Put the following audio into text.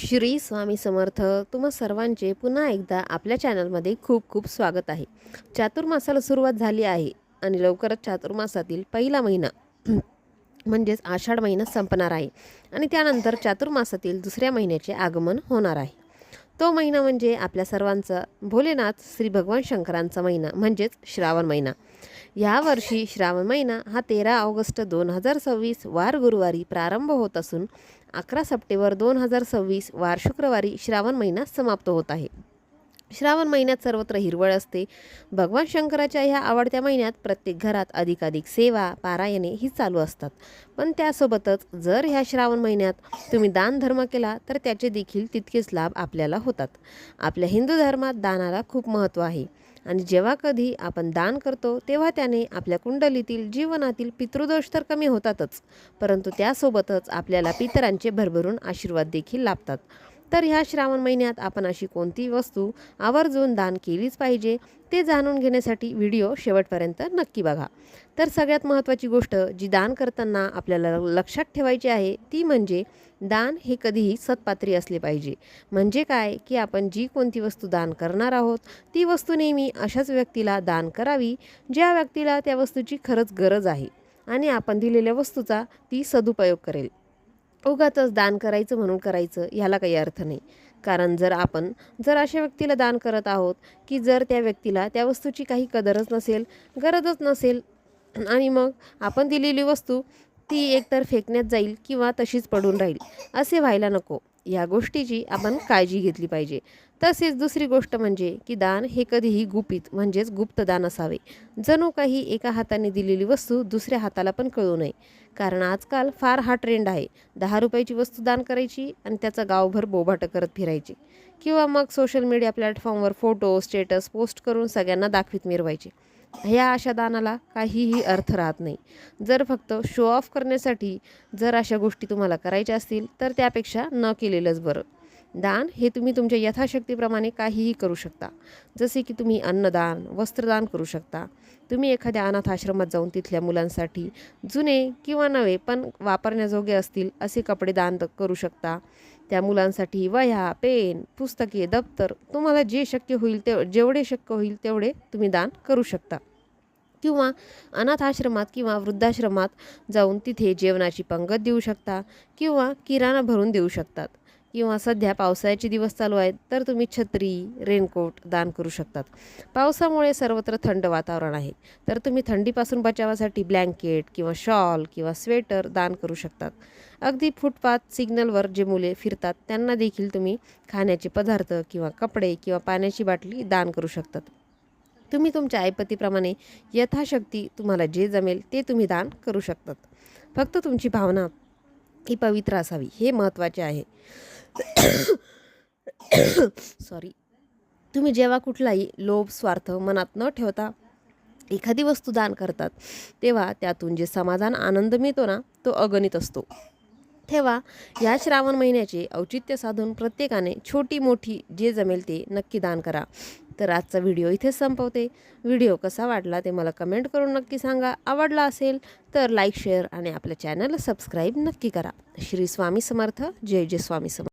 श्री स्वामी समर्थ. तुम्हा सर्वांचे पुन्हा एकदा आपल्या चॅनलमध्ये खूप खूप स्वागत आहे. चातुर्मासाला सुरुवात झाली आहे आणि लवकरच चातुर्मासातील पहिला महिना म्हणजेच आषाढ महिना संपणार आहे आणि त्यानंतर चातुर्मासातील दुसऱ्या महिन्याचे आगमन होणार आहे. तो महिना म्हणजे आपल्या सर्वांचा भोलेनाथ श्री भगवान शंकरांचा महिना म्हणजेच श्रावण महिना. यावर्षी श्रावण महिना हा 13 ऑगस्ट 2026 वार गुरुवारी प्रारंभ होत असून 11 सप्टेंबर 2026 वार शुक्रवारी श्रावण महिना समाप्त होत आहे. श्रावण महिन्यात सर्वत्र हिरवळ असते. भगवान शंकराच्या ह्या आवडत्या महिन्यात प्रत्येक घरात अधिकाधिक सेवा पारायणे ही चालू असतात. पण त्यासोबतच जर ह्या श्रावण महिन्यात तुम्ही दान धर्म केला तर त्याचे देखील तितकेच लाभ आपल्याला होतात. आपल्या हिंदू धर्मात दानाला खूप महत्त्व आहे आणि जेव्हा कधी आपण दान करतो तेव्हा त्याने आपल्या कुंडलीतील जीवनातील पितृदोष तर कमी होतातच, परंतु त्यासोबतच आपल्याला पितरांचे भरभरून आशीर्वाद देखील लाभतात. तर ह्या श्रावण महिन्यात आपण अशी कोणती वस्तू आवर्जून दान केलीच पाहिजे ते जाणून घेण्यासाठी व्हिडिओ शेवटपर्यंत नक्की बघा. तर सगळ्यात महत्त्वाची गोष्ट जी दान करताना आपल्याला लक्षात ठेवायची आहे ती म्हणजे दान हे कधीही सत्पात्री असले पाहिजे. म्हणजे काय की आपण जी कोणती वस्तू दान करणार आहोत ती वस्तू नेहमी अशाच व्यक्तीला दान करावी ज्या व्यक्तीला त्या वस्तूची खरंच गरज आहे आणि आपण दिलेल्या वस्तूचा ती सदुपयोग करेल. उगाचच दान करायचं म्हणून करायचं ह्याला काही अर्थ नाही. कारण जर अशा व्यक्तीला दान करत आहोत की जर त्या व्यक्तीला त्या वस्तूची काही कदरच नसेल, गरजच नसेल आणि मग आपण दिलेली वस्तू ती एकतर फेकण्यात जाईल किंवा तशीच पडून राहील, असे व्हायला नको. या गोष्टीची आपण काळजी घेतली पाहिजे. तसेच दुसरी गोष्ट म्हणजे की दान हे कधीही गुपित म्हणजेच गुप्त दान असावे. जणू काही एका हाताने दिलेली वस्तू दुसऱ्या हाताला पण कळू नये. कारण आजकाल फार हा ट्रेंड आहे 10 रुपयाची वस्तू दान करायची आणि त्याचा गावभर बोभाटं करत फिरायची किंवा मग सोशल मीडिया प्लॅटफॉर्मवर फोटो स्टेटस पोस्ट करून सगळ्यांना दाखवीत मिरवायचे. ह्या अशा दानाला काहीही अर्थ राहत नाही. जर फक्त शो ऑफ करण्यासाठी जर अशा गोष्टी तुम्हाला करायच्या असतील तर त्यापेक्षा न केलेलंच बरं. दान हे तुम्ही तुमच्या यथाशक्तीप्रमाणे काहीही करू शकता. जसे की तुम्ही अन्नदान वस्त्रदान करू शकता. तुम्ही एखाद्या अनाथ आश्रमात जाऊन तिथल्या मुलांसाठी जुने किंवा नवे पण वापरण्याजोगे असतील असे कपडे दान करू शकता. त्या मुलांसाठी वह्या पेन पुस्तके दप्तर तुम्हाला जे शक्य होईल जेवढे शक्य होईल तेवढे तुम्ही दान करू शकता. किंवा अनाथ आश्रमात किंवा वृद्धाश्रमात जाऊन तिथे जेवणाची पंगत देऊ शकता किंवा किराणा भरून देऊ शकतात. किंवा सध्या पावसाळ्याचे दिवस चालू आहेत तर तुम्ही छत्री रेनकोट दान करू शकतात. पावसामुळे सर्वत्र थंड वातावरण आहे तर तुम्ही थंडीपासून बचावासाठी ब्लँकेट किंवा शॉल किंवा स्वेटर दान करू शकतात. अगदी फुटपाथ सिग्नलवर जे मुले फिरतात त्यांना देखील तुम्ही खाण्याचे पदार्थ किंवा कपडे किंवा पाण्याची बाटली दान करू शकतात. तुम्ही तुमच्या ऐपतीप्रमाणे यथाशक्ती तुम्हाला जे जमेल ते तुम्ही दान करू शकतात. फक्त तुमची भावना ही पवित्र असावी हे महत्त्वाचे आहे. सॉरी. तुम्ही जेव्हा कुठलाही लोभ स्वार्थ मनात न ठेवता एखादी वस्तू दान करतात तेव्हा त्यातून जे समाधान आनंद मिळतो ना तो अगणित असतो. तेव्हा या श्रावण महिन्याचे औचित्य साधून प्रत्येकाने छोटी मोठी जे जमेल ते नक्की दान करा. तर आजचा व्हिडिओ इथेच संपवते. व्हिडिओ कसा वाटला ते मला कमेंट करून नक्की सांगा. आवडला असेल तर लाईक शेअर आणि आपल्या चॅनलला सबस्क्राईब नक्की करा. श्री स्वामी समर्थ. जय जय स्वामी समर्थ.